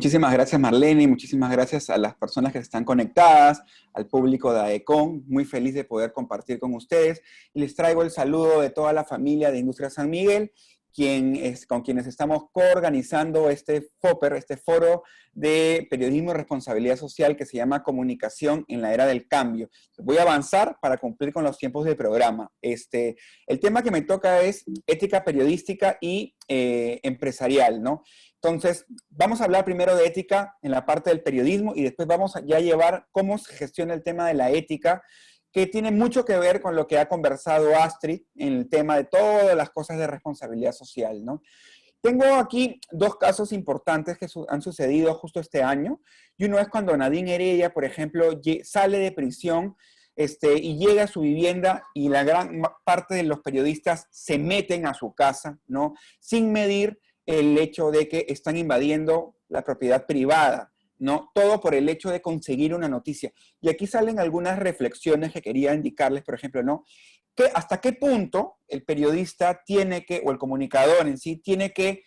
Muchísimas gracias, Marlene, y muchísimas gracias a las personas que están conectadas, al público de AECOM. Muy feliz de poder compartir con ustedes. Y les traigo el saludo de toda la familia de Industria San Miguel, con quienes estamos coorganizando este FOPER, este Foro de Periodismo y Responsabilidad Social, que se llama Comunicación en la Era del Cambio. Voy a avanzar para cumplir con los tiempos del programa. El tema que me toca es ética periodística y empresarial, ¿no? Entonces, vamos a hablar primero de ética en la parte del periodismo y después vamos a ya llevar cómo se gestiona el tema de la ética, que tiene mucho que ver con lo que ha conversado Astrid en el tema de todas las cosas de responsabilidad social, ¿no? Tengo aquí dos casos importantes que han sucedido justo este año, y uno es cuando Nadine Heredia, por ejemplo, sale de prisión y llega a su vivienda y la gran parte de los periodistas se meten a su casa, ¿no? Sin medir el hecho de que están invadiendo la propiedad privada, ¿no? Todo por el hecho de conseguir una noticia. Y aquí salen algunas reflexiones que quería indicarles, por ejemplo, ¿no? Que hasta qué punto el periodista tiene que, o el comunicador en sí, tiene que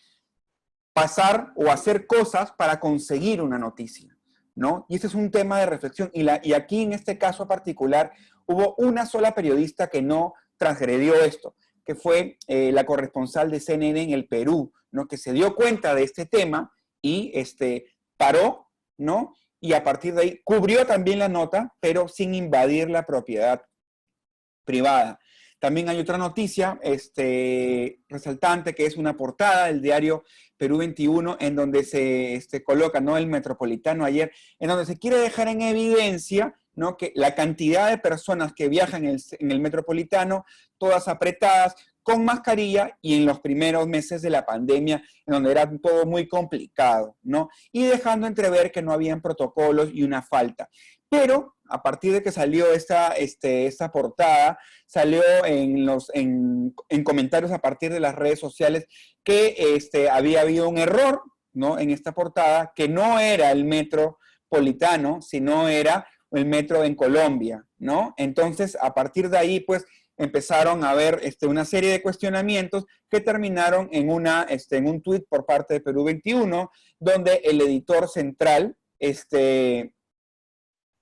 pasar o hacer cosas para conseguir una noticia, ¿no? Y ese es un tema de reflexión. Y aquí, en este caso particular, hubo una sola periodista que no transgredió esto, que fue la corresponsal de CNN en el Perú, ¿no? Que se dio cuenta de este tema y paró, ¿no? Y a partir de ahí cubrió también la nota, pero sin invadir la propiedad privada. También hay otra noticia resaltante, que es una portada del diario Perú 21, en donde se coloca, ¿no?, el Metropolitano ayer, en donde se quiere dejar en evidencia, ¿no?, que la cantidad de personas que viajan en el Metropolitano, todas apretadas, con mascarilla, y en los primeros meses de la pandemia, en donde era todo muy complicado, ¿no? Y dejando entrever que no habían protocolos y una falta. Pero a partir de que salió esta portada, salió en comentarios a partir de las redes sociales que había habido un error, ¿no?, en esta portada, que no era el Metropolitano, sino era el metro en Colombia, ¿no? Entonces, a partir de ahí, pues, empezaron a haber una serie de cuestionamientos que terminaron en un tuit por parte de Perú 21, donde el editor central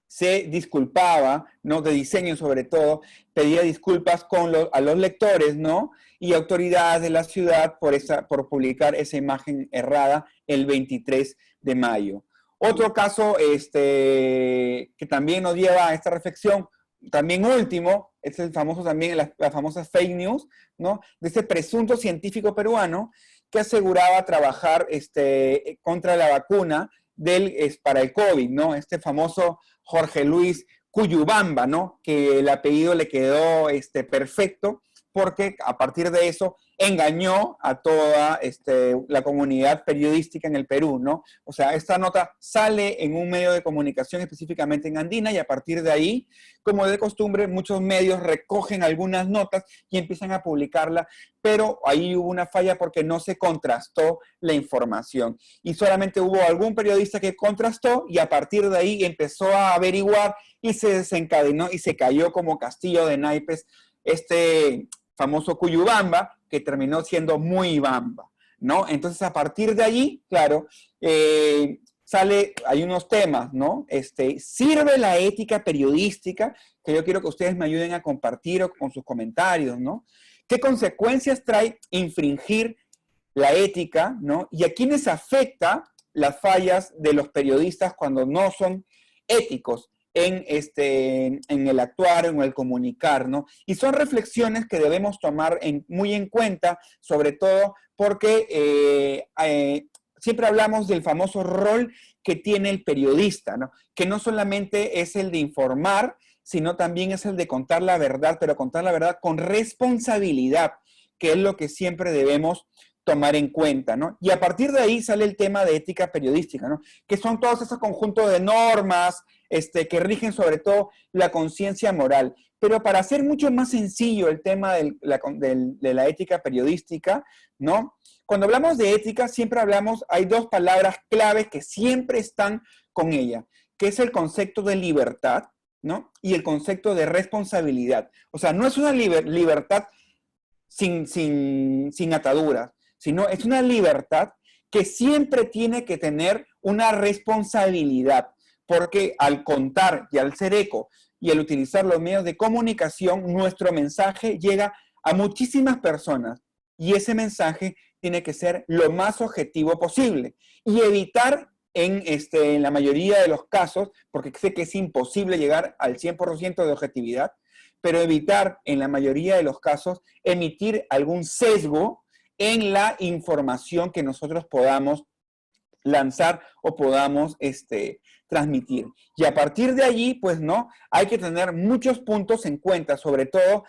se disculpaba, ¿no?, de diseño sobre todo, pedía disculpas a los lectores, ¿no?, y autoridades de la ciudad por publicar esa imagen errada el 23 de mayo. Otro caso que también nos lleva a esta reflexión, también último, es el famoso también, las famosas fake news, ¿no?, de este presunto científico peruano que aseguraba trabajar contra la vacuna para el COVID, ¿no? Este famoso Jorge Luis Cuyubamba, ¿no?, que el apellido le quedó perfecto, porque a partir de eso engañó a toda la comunidad periodística en el Perú, ¿no? O sea, esta nota sale en un medio de comunicación, específicamente en Andina, y a partir de ahí, como de costumbre, muchos medios recogen algunas notas y empiezan a publicarla, pero ahí hubo una falla porque no se contrastó la información. Y solamente hubo algún periodista que contrastó, y a partir de ahí empezó a averiguar y se desencadenó y se cayó como castillo de naipes famoso Cuyubamba, que terminó siendo muy bamba, ¿no? Entonces, a partir de allí, claro, hay unos temas, ¿no? ¿Sirve la ética periodística? Que yo quiero que ustedes me ayuden a compartir con sus comentarios, ¿no? ¿Qué consecuencias trae infringir la ética, ¿no? ¿Y a quiénes afecta las fallas de los periodistas cuando no son éticos en el actuar, en el comunicar, ¿no? Y son reflexiones que debemos tomar muy en cuenta, sobre todo porque siempre hablamos del famoso rol que tiene el periodista, ¿no? Que no solamente es el de informar, sino también es el de contar la verdad, pero contar la verdad con responsabilidad, que es lo que siempre debemos tomar en cuenta, ¿no? Y a partir de ahí sale el tema de ética periodística, ¿no? Que son todos esos conjuntos de normas que rigen sobre todo la conciencia moral. Pero para hacer mucho más sencillo el tema de la ética periodística, ¿no? Cuando hablamos de ética, siempre hay dos palabras claves que siempre están con ella, que es el concepto de libertad, ¿no?, y el concepto de responsabilidad. O sea, no es una libertad sin ataduras, sino es una libertad que siempre tiene que tener una responsabilidad, porque al contar y al ser eco y al utilizar los medios de comunicación, nuestro mensaje llega a muchísimas personas y ese mensaje tiene que ser lo más objetivo posible y evitar en la mayoría de los casos, porque sé que es imposible llegar al 100% de objetividad, pero evitar en la mayoría de los casos emitir algún sesgo en la información que nosotros podamos lanzar o podamos transmitir. Y a partir de allí, pues no, hay que tener muchos puntos en cuenta, sobre todo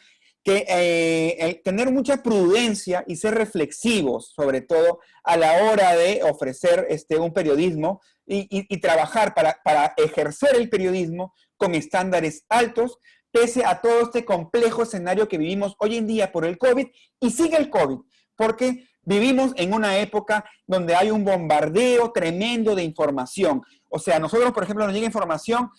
que tener mucha prudencia y ser reflexivos, sobre todo a la hora de ofrecer un periodismo y trabajar para ejercer el periodismo con estándares altos, pese a todo este complejo escenario que vivimos hoy en día por el COVID y sigue el COVID, porque vivimos en una época donde hay un bombardeo tremendo de información. O sea, nosotros, por ejemplo, nos llega información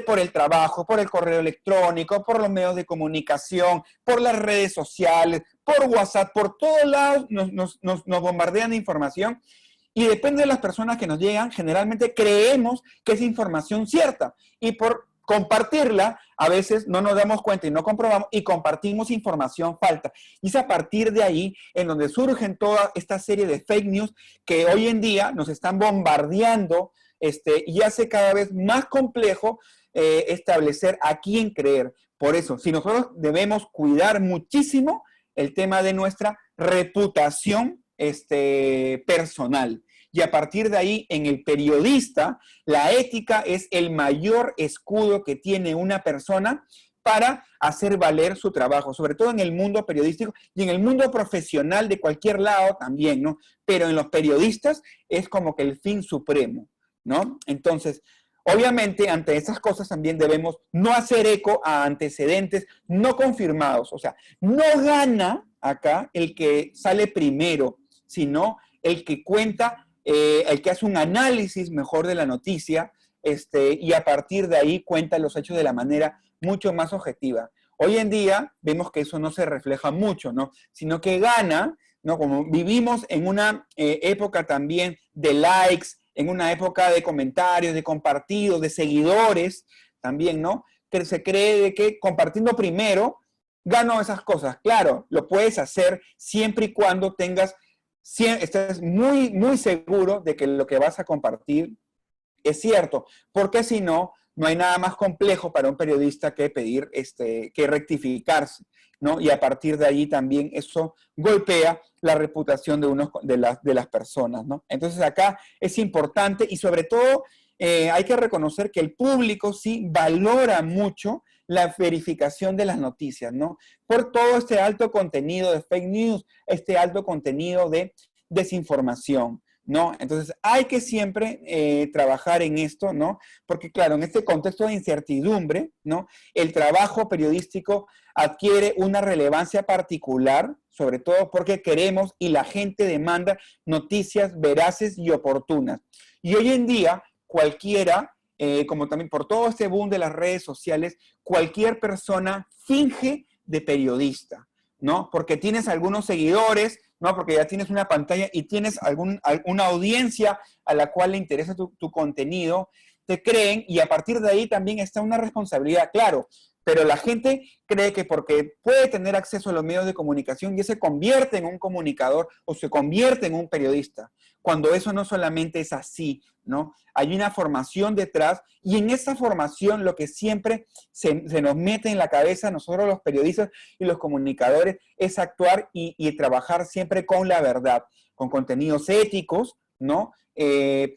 por el trabajo, por el correo electrónico, por los medios de comunicación, por las redes sociales, por WhatsApp, por todos lados nos bombardean de información. Y depende de las personas que nos llegan, generalmente creemos que es información cierta. Y por compartirla, a veces no nos damos cuenta y no comprobamos y compartimos información falsa. Y es a partir de ahí en donde surgen toda esta serie de fake news que hoy en día nos están bombardeando y hace cada vez más complejo establecer a quién creer. Por eso, si nosotros debemos cuidar muchísimo el tema de nuestra reputación personal. Y a partir de ahí, en el periodista, la ética es el mayor escudo que tiene una persona para hacer valer su trabajo, sobre todo en el mundo periodístico y en el mundo profesional de cualquier lado también, ¿no? Pero en los periodistas es como que el fin supremo, ¿no? Entonces, obviamente, ante esas cosas también debemos no hacer eco a antecedentes no confirmados. O sea, no gana acá el que sale primero, sino el que cuenta, el que hace un análisis mejor de la noticia y a partir de ahí cuenta los hechos de la manera mucho más objetiva. Hoy en día vemos que eso no se refleja mucho, ¿no? Sino que gana, ¿no? Como vivimos en una época también de likes, en una época de comentarios, de compartidos, de seguidores también, ¿no? Que se cree de que compartiendo primero gano esas cosas. Claro, lo puedes hacer siempre y cuando estés muy, muy seguro de que lo que vas a compartir es cierto, porque si no, no hay nada más complejo para un periodista que pedir, que rectificarse, ¿no? Y a partir de ahí también eso golpea la reputación de las personas, ¿no? Entonces acá es importante y sobre todo hay que reconocer que el público sí valora mucho la verificación de las noticias, ¿no? Por todo este alto contenido de fake news, este alto contenido de desinformación, ¿no? Entonces hay que siempre trabajar en esto, ¿no? Porque claro, en este contexto de incertidumbre, ¿no? El trabajo periodístico adquiere una relevancia particular, sobre todo porque queremos y la gente demanda noticias veraces y oportunas. Y hoy en día cualquiera, como también por todo este boom de las redes sociales, cualquier persona finge de periodista, ¿no? Porque tienes algunos seguidores, ¿no? Porque ya tienes una pantalla y tienes alguna audiencia a la cual le interesa tu contenido, te creen y a partir de ahí también está una responsabilidad, claro, pero la gente cree que porque puede tener acceso a los medios de comunicación ya se convierte en un comunicador o se convierte en un periodista, cuando eso no solamente es así, ¿no? Hay una formación detrás y en esa formación lo que siempre se nos mete en la cabeza a nosotros los periodistas y los comunicadores es actuar y trabajar siempre con la verdad, con contenidos éticos, ¿no?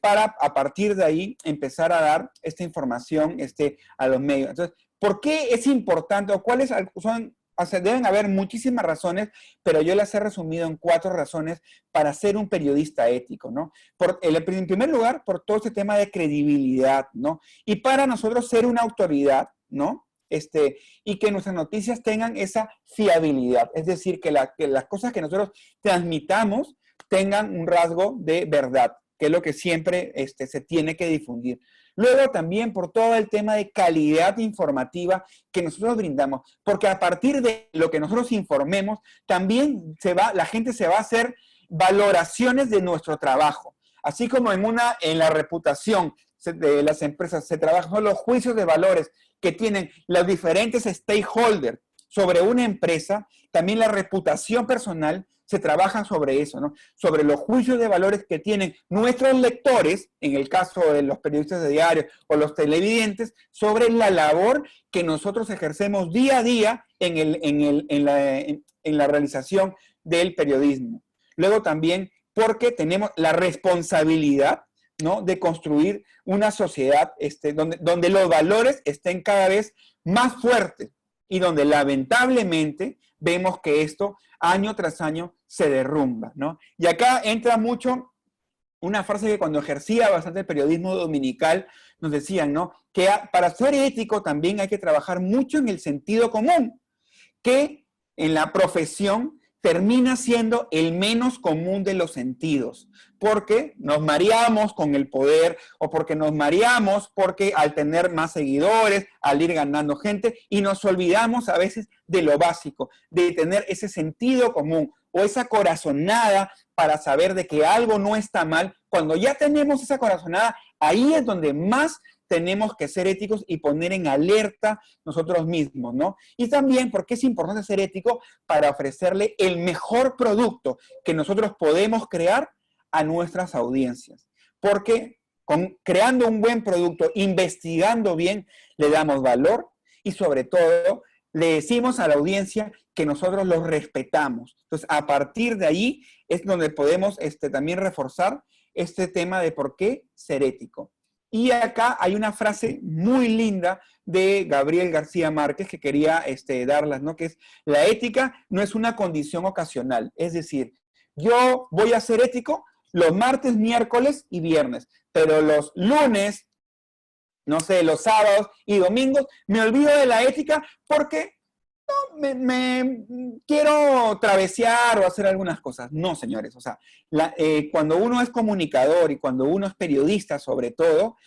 Para a partir de ahí empezar a dar esta información a los medios. Entonces, ¿por qué es importante o cuáles son? O sea, deben haber muchísimas razones, pero yo las he resumido en 4 razones para ser un periodista ético, ¿no? En primer lugar, por todo este tema de credibilidad, ¿no? Y para nosotros ser una autoridad, ¿no? Y que nuestras noticias tengan esa fiabilidad, es decir, que las cosas que nosotros transmitamos tengan un rasgo de verdad, que es lo que siempre se tiene que difundir. Luego también por todo el tema de calidad informativa que nosotros brindamos, porque a partir de lo que nosotros informemos, también la gente se va a hacer valoraciones de nuestro trabajo. Así como en la reputación de las empresas se trabajan los juicios de valores que tienen los diferentes stakeholders sobre una empresa, también la reputación personal se trabaja sobre eso, ¿no? Sobre los juicios de valores que tienen nuestros lectores, en el caso de los periodistas de diario o los televidentes, sobre la labor que nosotros ejercemos día a día en la realización del periodismo. Luego también porque tenemos la responsabilidad, ¿no?, de construir una sociedad donde los valores estén cada vez más fuertes y donde lamentablemente vemos que esto año tras año se derrumba, ¿no? Y acá entra mucho una frase que cuando ejercía bastante el periodismo dominical nos decían, ¿no?, que para ser ético también hay que trabajar mucho en el sentido común, que en la profesión termina siendo el menos común de los sentidos, porque nos mareamos con el poder o porque nos mareamos porque al tener más seguidores, al ir ganando gente, y nos olvidamos a veces de lo básico, de tener ese sentido común o esa corazonada para saber de que algo no está mal. Cuando ya tenemos esa corazonada, ahí es donde más tenemos que ser éticos y poner en alerta nosotros mismos, ¿no? Y también porque es importante ser ético para ofrecerle el mejor producto que nosotros podemos crear a nuestras audiencias. Porque creando un buen producto, investigando bien, le damos valor y sobre todo le decimos a la audiencia que nosotros los respetamos. Entonces, a partir de ahí es donde podemos también reforzar este tema de por qué ser ético. Y acá hay una frase muy linda de Gabriel García Márquez que quería darlas, ¿no? Que es: la ética no es una condición ocasional. Es decir, yo voy a ser ético los martes, miércoles y viernes, pero los lunes, no sé, los sábados y domingos, me olvido de la ética porque no, me quiero travesear o hacer algunas cosas. No, señores, o sea, cuando uno es comunicador y cuando uno es periodista sobre todo,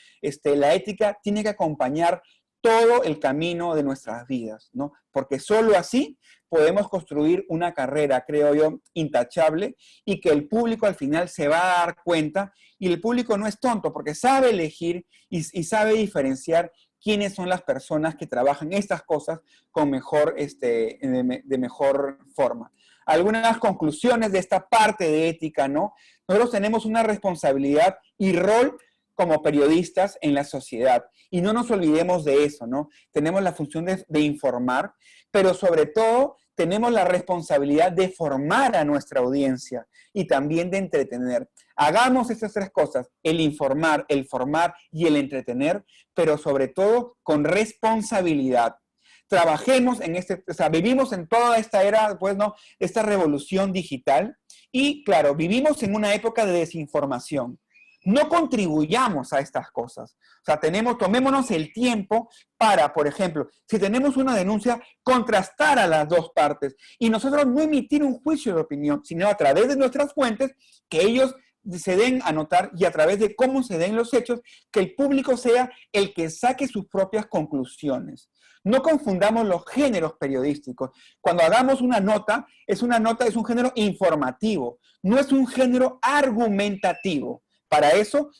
la ética tiene que acompañar todo el camino de nuestras vidas, ¿no? Porque solo así podemos construir una carrera, creo yo, intachable y que el público al final se va a dar cuenta, y el público no es tonto porque sabe elegir y sabe diferenciar quiénes son las personas que trabajan estas cosas con de mejor forma. Algunas conclusiones de esta parte de ética, ¿no? Nosotros tenemos una responsabilidad y rol como periodistas en la sociedad. Y no nos olvidemos de eso, ¿no? Tenemos la función de informar, pero sobre todo tenemos la responsabilidad de formar a nuestra audiencia y también de entretener. Hagamos estas tres cosas: el informar, el formar y el entretener, pero sobre todo con responsabilidad. Trabajemos vivimos en toda esta era, pues, ¿no?, esta revolución digital, y claro, vivimos en una época de desinformación. No contribuyamos a estas cosas. O sea, tomémonos el tiempo para, por ejemplo, si tenemos una denuncia, contrastar a las dos partes y nosotros no emitir un juicio de opinión, sino a través de nuestras fuentes, que ellos se den a notar, y a través de cómo se den los hechos, que el público sea el que saque sus propias conclusiones. No confundamos los géneros periodísticos. Cuando hagamos una nota, es un género informativo, no es un género argumentativo. Para eso,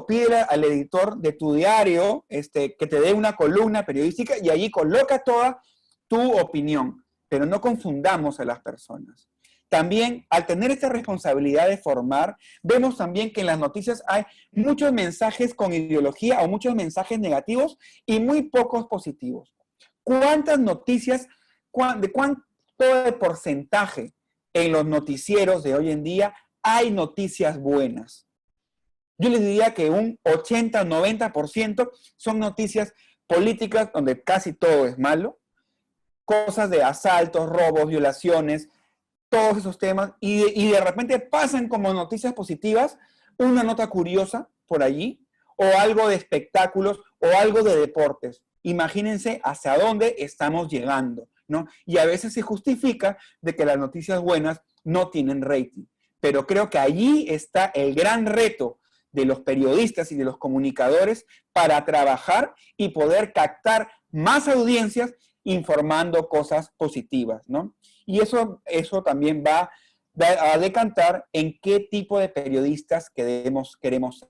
pídele al editor de tu diario que te dé una columna periodística y allí coloca toda tu opinión. Pero no confundamos a las personas. También, al tener esta responsabilidad de formar, vemos también que en las noticias hay muchos mensajes con ideología o muchos mensajes negativos y muy pocos positivos. ¿Cuántas noticias, de cuánto de porcentaje en los noticieros de hoy en día hay noticias buenas? Yo les diría que un 80 o 90% son noticias políticas donde casi todo es malo, cosas de asaltos, robos, violaciones, todos esos temas, y de repente pasan como noticias positivas una nota curiosa por allí, o algo de espectáculos, o algo de deportes. Imagínense hacia dónde estamos llegando, ¿no? Y a veces se justifica de que las noticias buenas no tienen rating. Pero creo que allí está el gran reto de los periodistas y de los comunicadores para trabajar y poder captar más audiencias informando cosas positivas, ¿no? Y eso también va a decantar en qué tipo de periodistas queremos ser,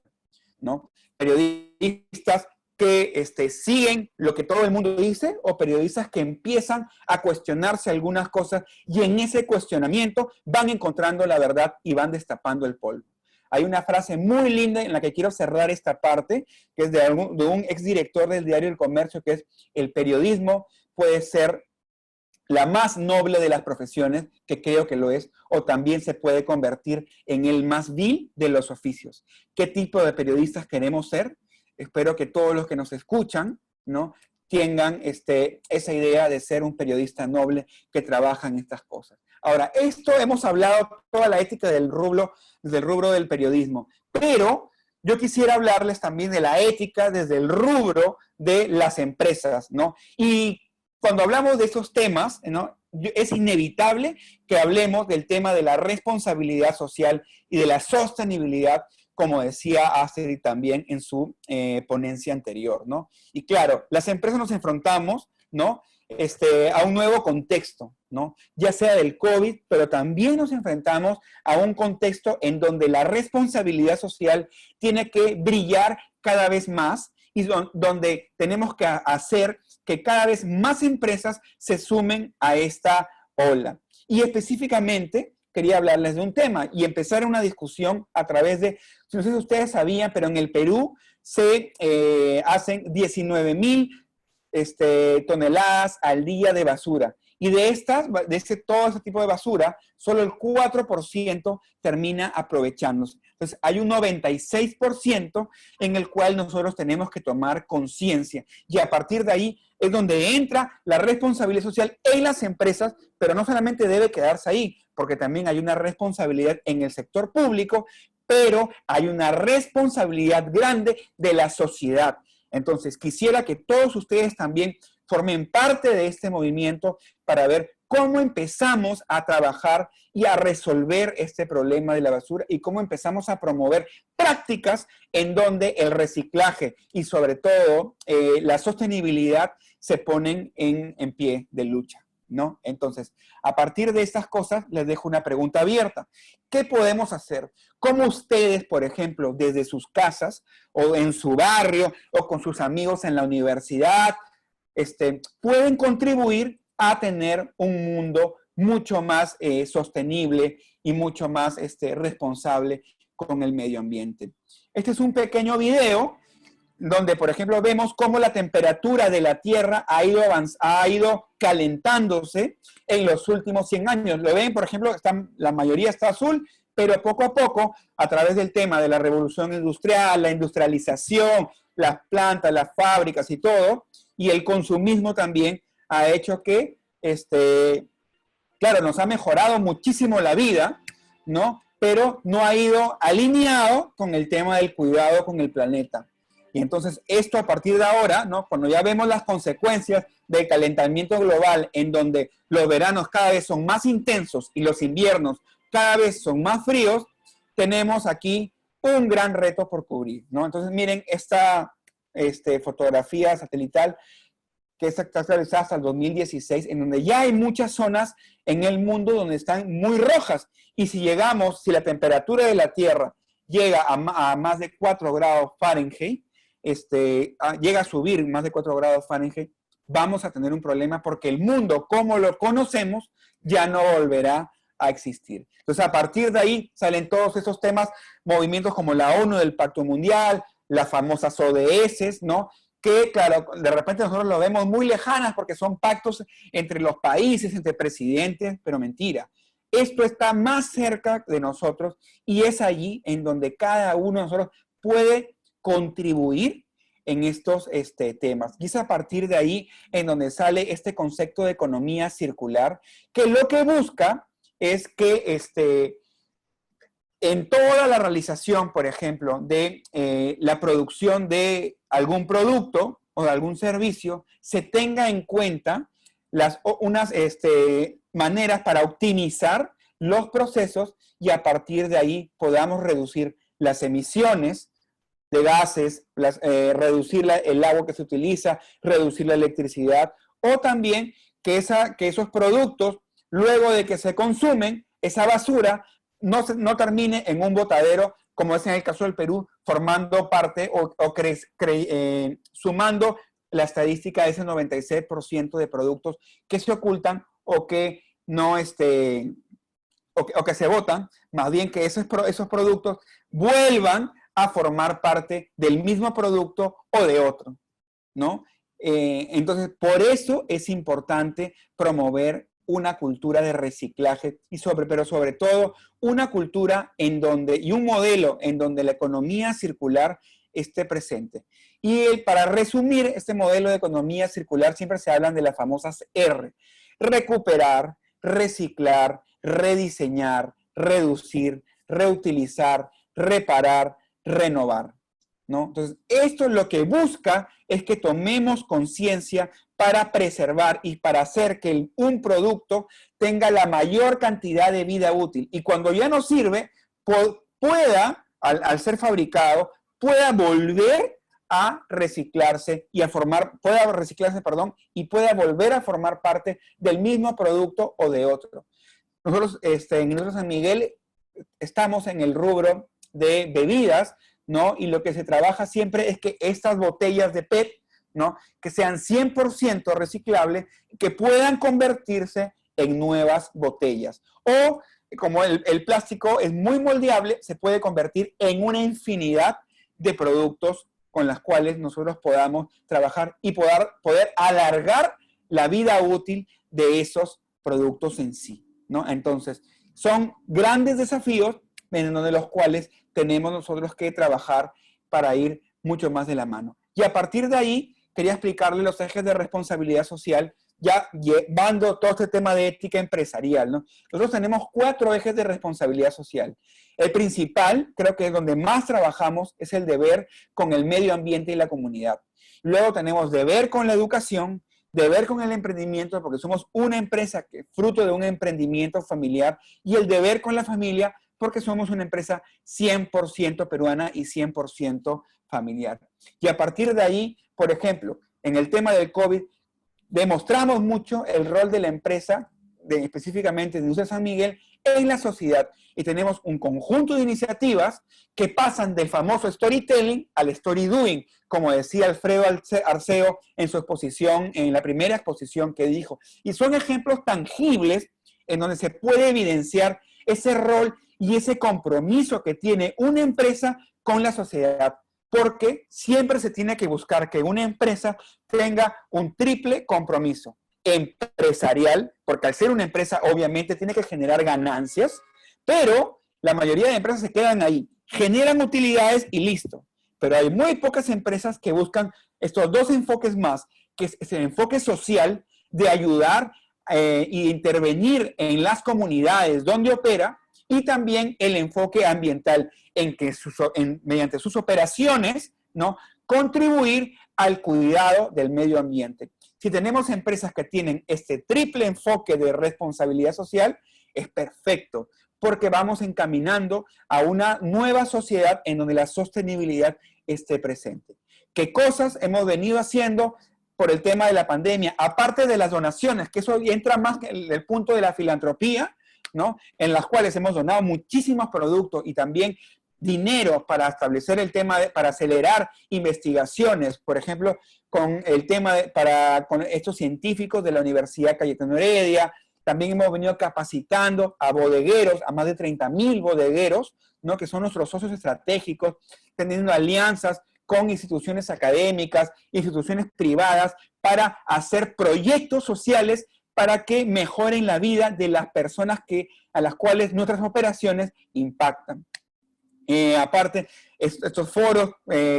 ¿no? Periodistas que siguen lo que todo el mundo dice o periodistas que empiezan a cuestionarse algunas cosas y en ese cuestionamiento van encontrando la verdad y van destapando el polvo. Hay una frase muy linda en la que quiero cerrar esta parte, que es de un exdirector del diario El Comercio, que es: el periodismo puede ser la más noble de las profesiones, que creo que lo es, o también se puede convertir en el más vil de los oficios. ¿Qué tipo de periodistas queremos ser? Espero que todos los que nos escuchan, ¿no?, tengan esa idea de ser un periodista noble que trabaja en estas cosas. Ahora, esto hemos hablado toda la ética del rubro del periodismo, pero yo quisiera hablarles también de la ética desde el rubro de las empresas, ¿no? Y cuando hablamos de esos temas, ¿no?, es inevitable que hablemos del tema de la responsabilidad social y de la sostenibilidad, como decía Astrid también en su ponencia anterior, ¿no? Y claro, las empresas nos enfrentamos, ¿no?, a un nuevo contexto, ¿no?, ya sea del COVID, pero también nos enfrentamos a un contexto en donde la responsabilidad social tiene que brillar cada vez más y donde tenemos que hacer que cada vez más empresas se sumen a esta ola. Y específicamente quería hablarles de un tema y empezar una discusión a través de, no sé si ustedes sabían, pero en el Perú se hacen 19,000 toneladas al día de basura. Y de todo ese tipo de basura, solo el 4% termina aprovechándose. Entonces, hay un 96% en el cual nosotros tenemos que tomar conciencia. Y a partir de ahí es donde entra la responsabilidad social en las empresas, pero no solamente debe quedarse ahí, porque también hay una responsabilidad en el sector público, pero hay una responsabilidad grande de la sociedad. Entonces, quisiera que todos ustedes también formen parte de este movimiento para ver cómo empezamos a trabajar y a resolver este problema de la basura y cómo empezamos a promover prácticas en donde el reciclaje y sobre todo la sostenibilidad se ponen en pie de lucha, ¿no? Entonces, a partir de estas cosas, les dejo una pregunta abierta. ¿Qué podemos hacer? ¿Cómo ustedes, por ejemplo, desde sus casas o en su barrio o con sus amigos en la universidad, pueden contribuir a tener un mundo mucho más sostenible y mucho más responsable con el medio ambiente? Este es un pequeño video donde, por ejemplo, vemos cómo la temperatura de la Tierra ha ido calentándose en los últimos 100 años. Lo ven, por ejemplo, la mayoría está azul, pero poco a poco, a través del tema de la revolución industrial, la industrialización, las plantas, las fábricas y todo, y el consumismo también ha hecho que, claro, nos ha mejorado muchísimo la vida, ¿no? Pero no ha ido alineado con el tema del cuidado con el planeta. Y entonces esto a partir de ahora, ¿no?, cuando ya vemos las consecuencias del calentamiento global, en donde los veranos cada vez son más intensos y los inviernos cada vez son más fríos, tenemos aquí un gran reto por cubrir, ¿no? Entonces miren esta fotografía satelital que está realizada hasta el 2016, en donde ya hay muchas zonas en el mundo donde están muy rojas. Y si la temperatura de la Tierra llega a más de 4 grados Fahrenheit, llega a subir más de 4 grados Fahrenheit, vamos a tener un problema porque el mundo como lo conocemos ya no volverá a existir. Entonces, a partir de ahí salen todos esos temas, movimientos como la ONU del Pacto Mundial, las famosas ODS, ¿no?, que, claro, de repente nosotros lo vemos muy lejanas porque son pactos entre los países, entre presidentes, pero mentira. Esto está más cerca de nosotros y es allí en donde cada uno de nosotros puede contribuir en estos temas. Y es a partir de ahí en donde sale este concepto de economía circular, que lo que busca es que en toda la realización, por ejemplo, de la producción de algún producto o de algún servicio, se tenga en cuenta unas maneras para optimizar los procesos y a partir de ahí podamos reducir las emisiones de gases, reducir el agua que se utiliza, reducir la electricidad, o también que esos productos, luego de que se consumen, esa basura no termine en un botadero, como es en el caso del Perú, formando parte o sumando la estadística de ese 96% de productos que se ocultan o que no o que se botan, más bien que esos productos vuelvan a formar parte del mismo producto o de otro, ¿no? Entonces, por eso es importante promover una cultura de reciclaje pero sobre todo una cultura y un modelo en donde la economía circular esté presente. Y para resumir este modelo de economía circular siempre se hablan de las famosas R: recuperar, reciclar, rediseñar, reducir, reutilizar, reparar, renovar, ¿no? Entonces, esto lo que busca es que tomemos conciencia para preservar y para hacer que un producto tenga la mayor cantidad de vida útil. Y cuando ya no sirve, pueda, al ser fabricado, pueda volver a reciclarse y y pueda volver a formar parte del mismo producto o de otro. Nosotros en Industria San Miguel estamos en el rubro de bebidas, ¿no? Y lo que se trabaja siempre es que estas botellas de PET, ¿no? Que sean 100% reciclables, que puedan convertirse en nuevas botellas. O, como el plástico es muy moldeable, se puede convertir en una infinidad de productos con las cuales nosotros podamos trabajar y poder alargar la vida útil de esos productos en sí, ¿no? Entonces, son grandes desafíos en uno de los cuales tenemos nosotros que trabajar para ir mucho más de la mano. Y a partir de ahí, quería explicarle los ejes de responsabilidad social, ya llevando todo este tema de ética empresarial, ¿no? Nosotros tenemos 4 ejes de responsabilidad social. El principal, creo que es donde más trabajamos, es el deber con el medio ambiente y la comunidad. Luego tenemos deber con la educación, deber con el emprendimiento, porque somos una empresa que fruto de un emprendimiento familiar, y el deber con la familia, porque somos una empresa 100% peruana y 100% familiar. Y a partir de ahí, por ejemplo, en el tema del COVID, demostramos mucho el rol de la empresa, específicamente de Industria San Miguel, en la sociedad. Y tenemos un conjunto de iniciativas que pasan del famoso storytelling al story doing, como decía Alfredo Arceo en su exposición, en la primera exposición que dijo. Y son ejemplos tangibles en donde se puede evidenciar ese rol y ese compromiso que tiene una empresa con la sociedad, porque siempre se tiene que buscar que una empresa tenga un triple compromiso: empresarial, porque al ser una empresa obviamente tiene que generar ganancias, pero la mayoría de empresas se quedan ahí, generan utilidades y listo. Pero hay muy pocas empresas que buscan estos 2 enfoques más, que es el enfoque social de ayudar e intervenir en las comunidades donde opera, y también el enfoque ambiental, en que mediante sus operaciones, ¿no?, contribuir al cuidado del medio ambiente. Si tenemos empresas que tienen este triple enfoque de responsabilidad social, es perfecto, porque vamos encaminando a una nueva sociedad en donde la sostenibilidad esté presente. ¿Qué cosas hemos venido haciendo por el tema de la pandemia? Aparte de las donaciones, que eso entra más en el punto de la filantropía, ¿no?, en las cuales hemos donado muchísimos productos y también dinero para establecer el tema, para acelerar investigaciones, por ejemplo, con el tema con estos científicos de la Universidad Cayetano Heredia. También hemos venido capacitando a bodegueros, a más de 30,000 bodegueros, ¿no?, que son nuestros socios estratégicos, teniendo alianzas con instituciones académicas, instituciones privadas, para hacer proyectos sociales para que mejoren la vida de las personas a las cuales nuestras operaciones impactan. Aparte, estos foros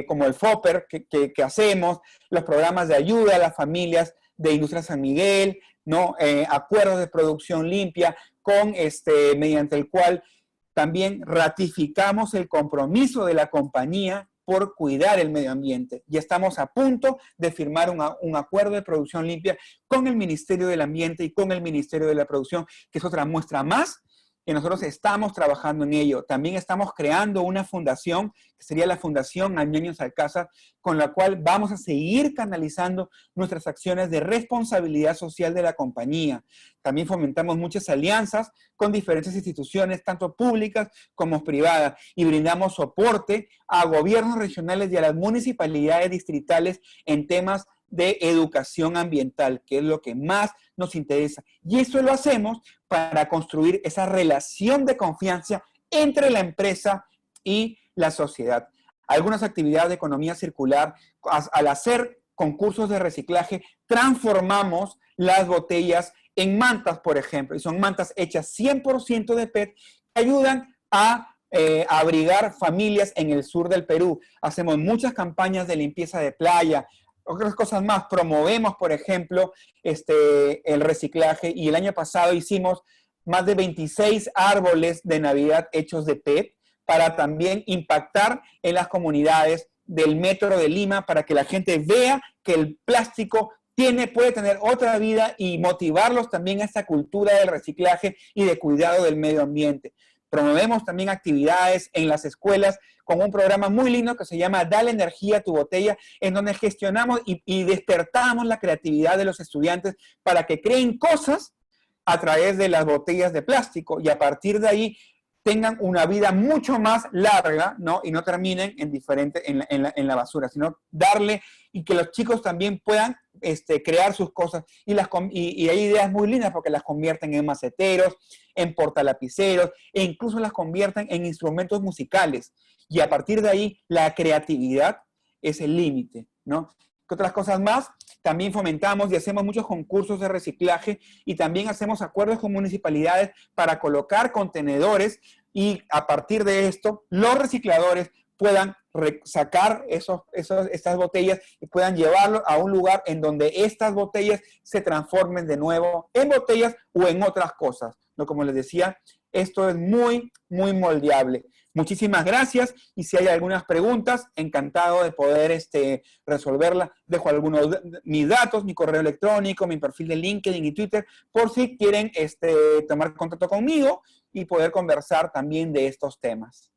como el FOPER que hacemos, los programas de ayuda a las familias de Industria San Miguel, ¿no?, acuerdos de producción limpia, mediante el cual también ratificamos el compromiso de la compañía por cuidar el medio ambiente. Ya estamos a punto de firmar un acuerdo de producción limpia con el Ministerio del Ambiente y con el Ministerio de la Producción, que es otra muestra más que nosotros estamos trabajando en ello. También estamos creando una fundación, que sería la Fundación Añeños Alcázar, con la cual vamos a seguir canalizando nuestras acciones de responsabilidad social de la compañía. También fomentamos muchas alianzas con diferentes instituciones, tanto públicas como privadas, y brindamos soporte a gobiernos regionales y a las municipalidades distritales en temas de educación ambiental, que es lo que más nos interesa. Y eso lo hacemos para construir esa relación de confianza entre la empresa y la sociedad. Algunas actividades de economía circular, al hacer concursos de reciclaje, transformamos las botellas en mantas, por ejemplo, y son mantas hechas 100% de PET, que ayudan a abrigar familias en el sur del Perú. Hacemos muchas campañas de limpieza de playa, otras cosas más. Promovemos, por ejemplo, el reciclaje, y el año pasado hicimos más de 26 árboles de Navidad hechos de PET para también impactar en las comunidades del Metro de Lima, para que la gente vea que el plástico puede tener otra vida, y motivarlos también a esta cultura del reciclaje y de cuidado del medio ambiente. Promovemos también actividades en las escuelas con un programa muy lindo que se llama Dale Energía a tu Botella, en donde gestionamos y despertamos la creatividad de los estudiantes para que creen cosas a través de las botellas de plástico, y a partir de ahí tengan una vida mucho más larga, ¿no? Y no terminen en la basura, sino darle, y que los chicos también puedan crear sus cosas, y hay ideas muy lindas porque las convierten en maceteros, en portalapiceros, e incluso las convierten en instrumentos musicales, y a partir de ahí la creatividad es el límite, ¿no? ¿Qué otras cosas más? También fomentamos y hacemos muchos concursos de reciclaje, y también hacemos acuerdos con municipalidades para colocar contenedores, y a partir de esto los recicladores puedan sacar estas botellas y puedan llevarlo a un lugar en donde estas botellas se transformen de nuevo en botellas o en otras cosas, ¿no? Como les decía, esto es muy, muy moldeable. Muchísimas gracias, y si hay algunas preguntas, encantado de poder resolverlas. Dejo algunos mis datos, mi correo electrónico, mi perfil de LinkedIn y Twitter, por si quieren tomar contacto conmigo y poder conversar también de estos temas.